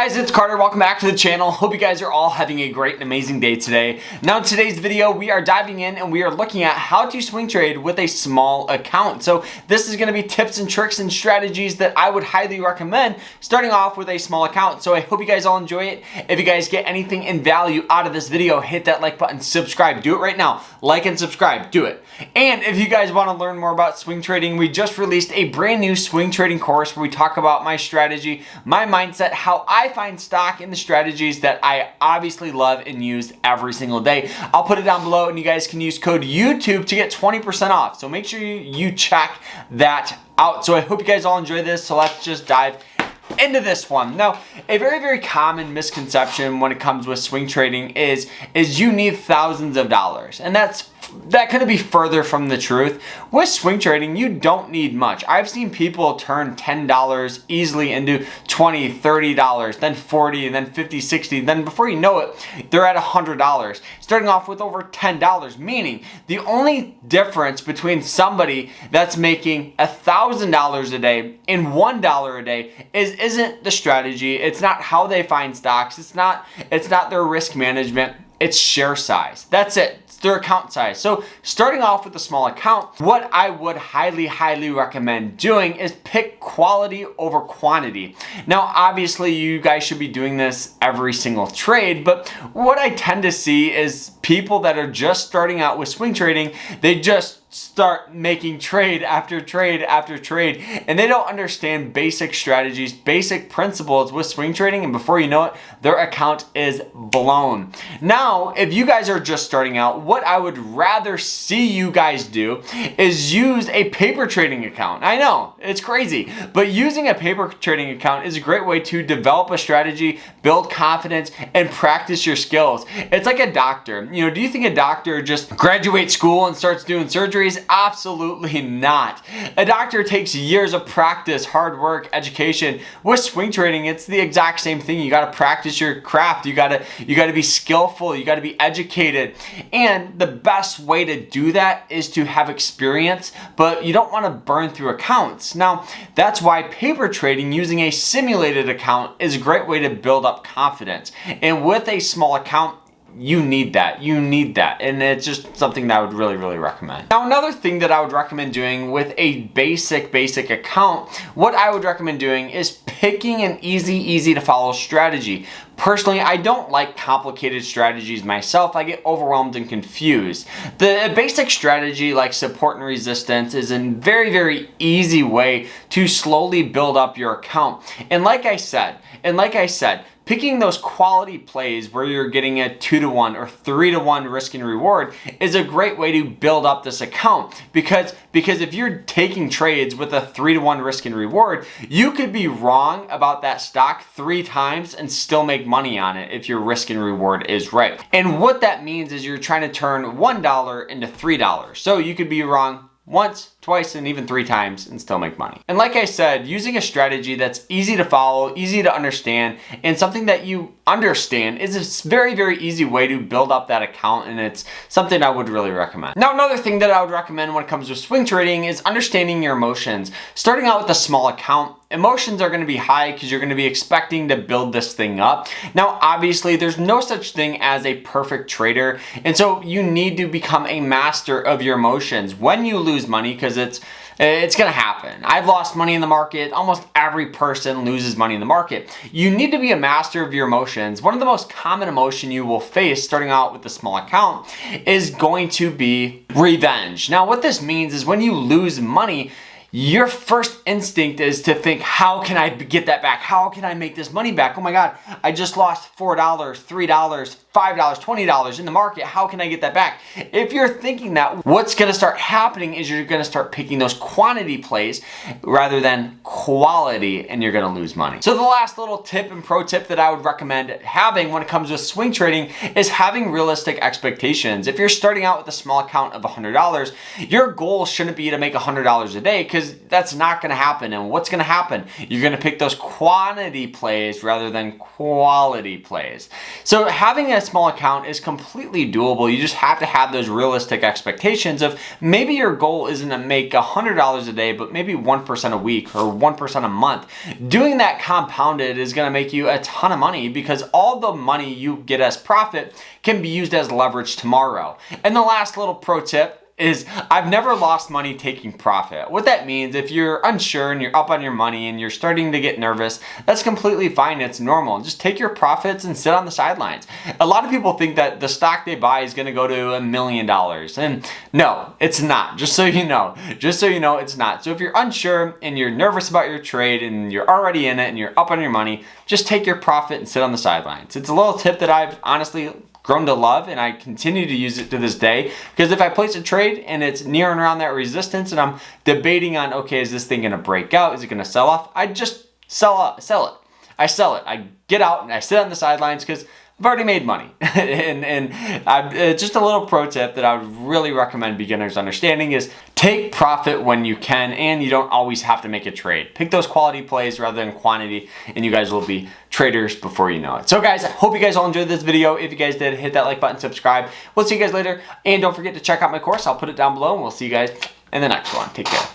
guys, it's Carter. Welcome back to the channel. Hope you guys are all having a great and amazing day today. Now in today's video, we are diving in and we are looking at how to swing trade with a small account. So this is going to be tips and tricks and strategies that I would highly recommend starting off with a small account. So I hope you guys all enjoy it. If you guys get anything in value out of this video, hit that like button, subscribe. Do it right now. Like and subscribe. Do it. And if you guys want to learn more about swing trading, we just released a brand new swing trading course where we talk about my strategy, my mindset, how I find stock in the strategies that I obviously love and use every single day. I'll put it down below and you guys can use code YouTube to get 20% off. So make sure you check that out. So I hope you guys all enjoy this. So let's just dive into this one. Now, a very common misconception when it comes with swing trading is you need thousands of dollars. And that couldn't be further from the truth. With swing trading, you don't need much. I've seen people turn $10 easily into $20, $30, then $40, and then $50, $60. Then before you know it, they're at $100, starting off with over $10, meaning the only difference between somebody that's making $1,000 a day and $1 a day isn't the strategy. It's not how they find stocks. It's not their risk management. It's share size. That's it. It's their account size. So starting off with a small account, what I would highly recommend doing is pick quality over quantity. Now, obviously you guys should be doing this every single trade, but what I tend to see is people that are just starting out with swing trading, they just start making trade after trade after trade, and they don't understand basic strategies, basic principles with swing trading, and before you know it, their account is blown. Now, if you guys are just starting out, what I would rather see you guys do is use a paper trading account. I know, it's crazy, but using a paper trading account is a great way to develop a strategy, build confidence, and practice your skills. It's like a doctor. You know, do you think a doctor just graduates school and starts doing surgery? Absolutely not. A doctor takes years of practice, hard work, education. With swing trading, it's the exact same thing. You got to practice your craft. You got to be skillful. You got to be educated. And the best way to do that is to have experience, but you don't want to burn through accounts. Now, that's why paper trading using a simulated account is a great way to build up confidence. And with a small account, you need that. And it's just something that I would really recommend. Now, another thing that I would recommend doing with a basic account, what I would recommend doing is picking an easy to follow strategy. Personally, I don't like complicated strategies myself. I get overwhelmed and confused. The basic strategy like support and resistance is a very easy way to slowly build up your account. And like I said, picking those quality plays where you're getting a 2-to-1 or 3-to-1 risk and reward is a great way to build up this account, because if you're taking trades with a 3-to-1 risk and reward, you could be wrong about that stock 3 times and still make money on it if your risk and reward is right. And what that means is you're trying to turn $1 into $3. So you could be wrong once, twice, and even 3 times and still make money. And like I said, using a strategy that's easy to follow, easy to understand, and something that you understand is a very easy way to build up that account, and it's something I would really recommend. Now, another thing that I would recommend when it comes to swing trading is understanding your emotions. Starting out with a small account, emotions are going to be high because you're going to be expecting to build this thing up. Now, obviously, there's no such thing as a perfect trader, and so you need to become a master of your emotions. When you lose money, because it's going to happen. I've lost money in the market. Almost every person loses money in the market. You need to be a master of your emotions. One of the most common emotion you will face starting out with a small account is going to be revenge. Now, what this means is when you lose money, your first instinct is to think, how can I get that back? How can I make this money back? Oh my God, I just lost $4, $3, $5, $20 in the market. How can I get that back? If you're thinking that, what's going to start happening is you're going to start picking those quantity plays rather than quality, and you're going to lose money. So the last little tip and pro tip that I would recommend having when it comes to swing trading is having realistic expectations. If you're starting out with a small account of $100, your goal shouldn't be to make $100 a day, because because that's not going to happen. And what's going to happen? You're going to pick those quantity plays rather than quality plays. So having a small account is completely doable. You just have to have those realistic expectations of maybe your goal isn't to make $100 a day, but maybe 1% a week or 1% a month. Doing that compounded is going to make you a ton of money, because all the money you get as profit can be used as leverage tomorrow. And the last little pro tip is I've never lost money taking profit. What that means, if you're unsure and you're up on your money and you're starting to get nervous, that's completely fine. It's normal. Just take your profits and sit on the sidelines. A lot of people think that the stock they buy is going to go to $1 million. And no, it's not. Just so you know, it's not. So if you're unsure and you're nervous about your trade and you're already in it and you're up on your money, just take your profit and sit on the sidelines. It's a little tip that I've honestly grown to love, and I continue to use it to this day, because if I place a trade and it's near and around that resistance and I'm debating on, okay, is this thing going to break out? Is it going to sell off? I just sell it. I sell it. I get out and I sit on the sidelines because I've already made money. and just a little pro tip that I would really recommend beginners understanding is take profit when you can, and you don't always have to make a trade. Pick those quality plays rather than quantity, and you guys will be traders before you know it. So guys, I hope you guys all enjoyed this video. If you guys did, hit that like button, subscribe. We'll see you guys later, and don't forget to check out my course. I'll put it down below, and we'll see you guys in the next one. Take care.